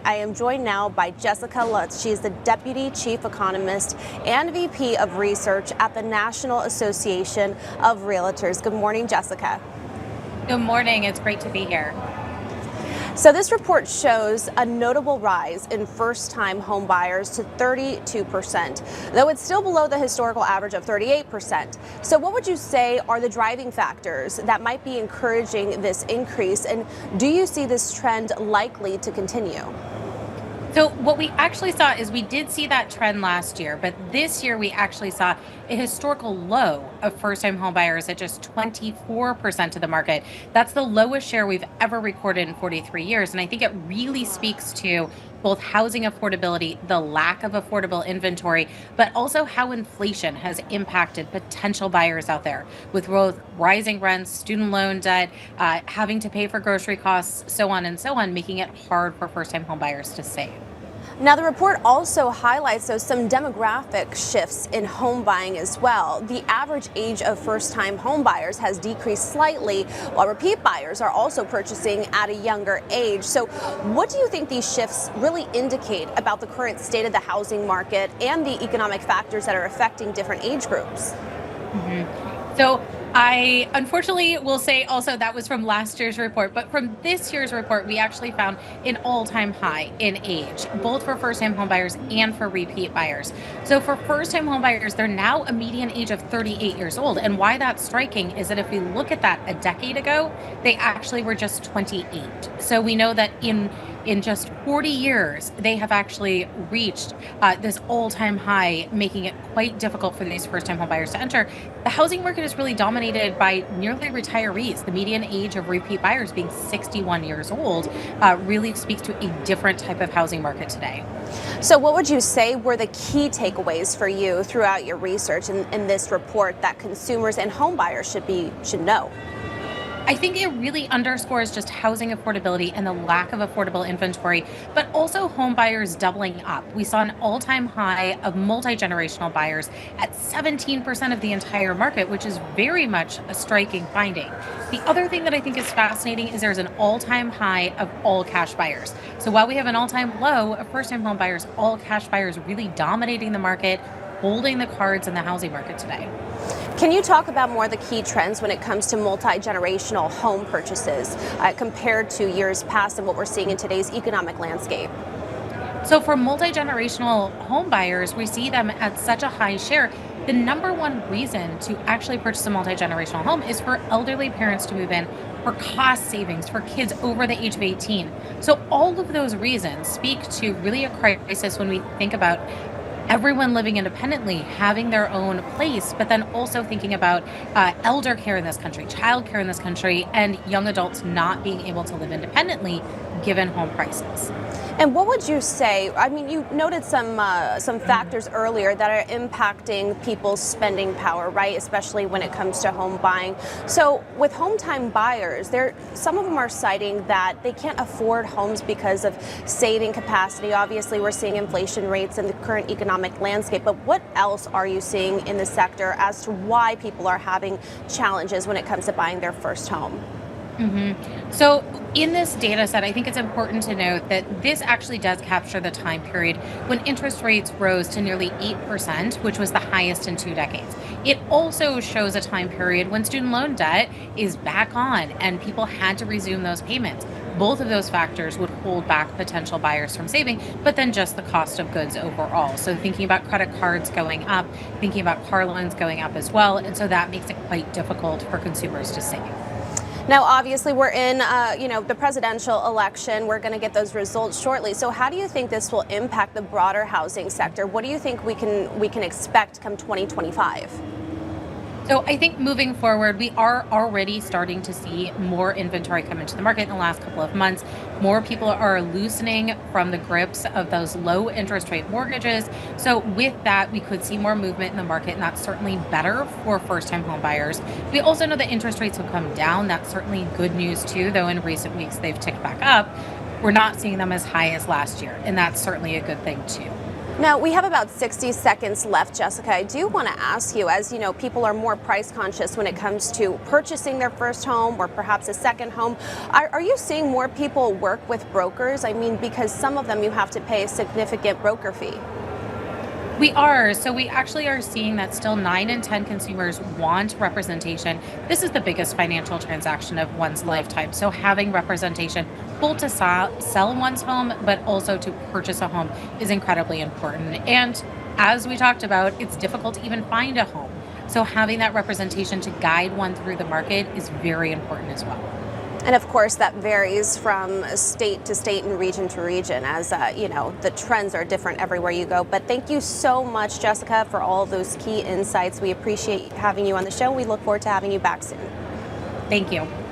I am joined now by Jessica Lautz. She is the Deputy Chief Economist and VP of Research at the National Association of Realtors. Good morning, Jessica. Good morning. It's great to be here. So this report shows a notable rise in first-time home buyers to 32%, though it's still below the historical average of 38%. So what would you say are the driving factors that might be encouraging this increase, and do you see this trend likely to continue? So what we actually saw is we did see that trend last year, but this year we actually saw a historical low of first-time home buyers at just 24% of the market. That's the lowest share we've ever recorded in 43 years. And I think it really speaks to both housing affordability, the lack of affordable inventory, but also how inflation has impacted potential buyers out there with both rising rents, student loan debt, having to pay for grocery costs, so on, making it hard for first-time home buyers to save. Now, the report also highlights some demographic shifts in home buying as well. The average age of first-time home buyers has decreased slightly, while repeat buyers are also purchasing at a younger age. So what do you think these shifts really indicate about the current state of the housing market and the economic factors that are affecting different age groups? So I unfortunately will say also that was from last year's report, but from this year's report, we actually found an all-time high in age, both for first-time homebuyers and for repeat buyers. So for first-time homebuyers, they're now a median age of 38 years old. And why that's striking is that if we look at that a decade ago, they actually were just 28. So we know that in just 40 years, they have actually reached this all-time high, making it quite difficult for these first-time homebuyers to enter. The housing market is really dominated by nearly retirees. The median age of repeat buyers being 61 years old really speaks to a different type of housing market today. So what would you say were the key takeaways for you throughout your research in this report that consumers and homebuyers should know? I think it really underscores just housing affordability and the lack of affordable inventory, but also home buyers doubling up. We saw an all-time high of multi-generational buyers at 17% of the entire market, which is very much a striking finding. The other thing that I think is fascinating is there's an all-time high of all cash buyers. So while we have an all-time low of first-time home buyers, all cash buyers really dominating the market, holding the cards in the housing market today. Can you talk about more of the key trends when it comes to multi-generational home purchases compared to years past and what we're seeing in today's economic landscape? So for multi-generational home buyers, we see them at such a high share. The number one reason to actually purchase a multi-generational home is for elderly parents to move in, for cost savings, for kids over the age of 18. So all of those reasons speak to really a crisis when we think about everyone living independently, having their own place, but then also thinking about elder care in this country, child care in this country, and young adults not being able to live independently given home prices. And what would you say? I mean, you noted some factors earlier that are impacting people's spending power, right? Especially when it comes to home buying. So with home-time buyers, some of them are citing that they can't afford homes because of saving capacity. Obviously, we're seeing inflation rates in the current economic landscape. But what else are you seeing in the sector as to why people are having challenges when it comes to buying their first home? So in this data set, I think it's important to note that this actually does capture the time period when interest rates rose to nearly 8%, which was the highest in 2 decades. It also shows a time period when student loan debt is back on and people had to resume those payments. Both of those factors would hold back potential buyers from saving, but then just the cost of goods overall. So thinking about credit cards going up, thinking about car loans going up as well. And so that makes it quite difficult for consumers to save. Now, obviously, we're in, the presidential election. We're going to get those results shortly. So how do you think this will impact the broader housing sector? What do you think we can expect come 2025? So I think moving forward, we are already starting to see more inventory come into the market in the last couple of months. More people are loosening from the grips of those low interest rate mortgages. So with that, we could see more movement in the market, and that's certainly better for first-time home buyers. We also know that interest rates have come down. That's certainly good news too, though in recent weeks they've ticked back up. We're not seeing them as high as last year, and that's certainly a good thing too. Now, we have about 60 seconds left, Jessica. I do want to ask you, as you know, people are more price conscious when it comes to purchasing their first home or perhaps a second home. Are you seeing more people work with brokers? I mean, because some of them you have to pay a significant broker fee. We are. So we actually are seeing that still 9 in 10 consumers want representation. This is the biggest financial transaction of one's lifetime. So having representation both to sell one's home, but also to purchase a home is incredibly important. And as we talked about, it's difficult to even find a home. So having that representation to guide one through the market is very important as well. And of course, that varies from state to state and region to region, as you know, the trends are different everywhere you go. But thank you so much, Jessica, for all of those key insights. We appreciate having you on the show. We look forward to having you back soon. Thank you.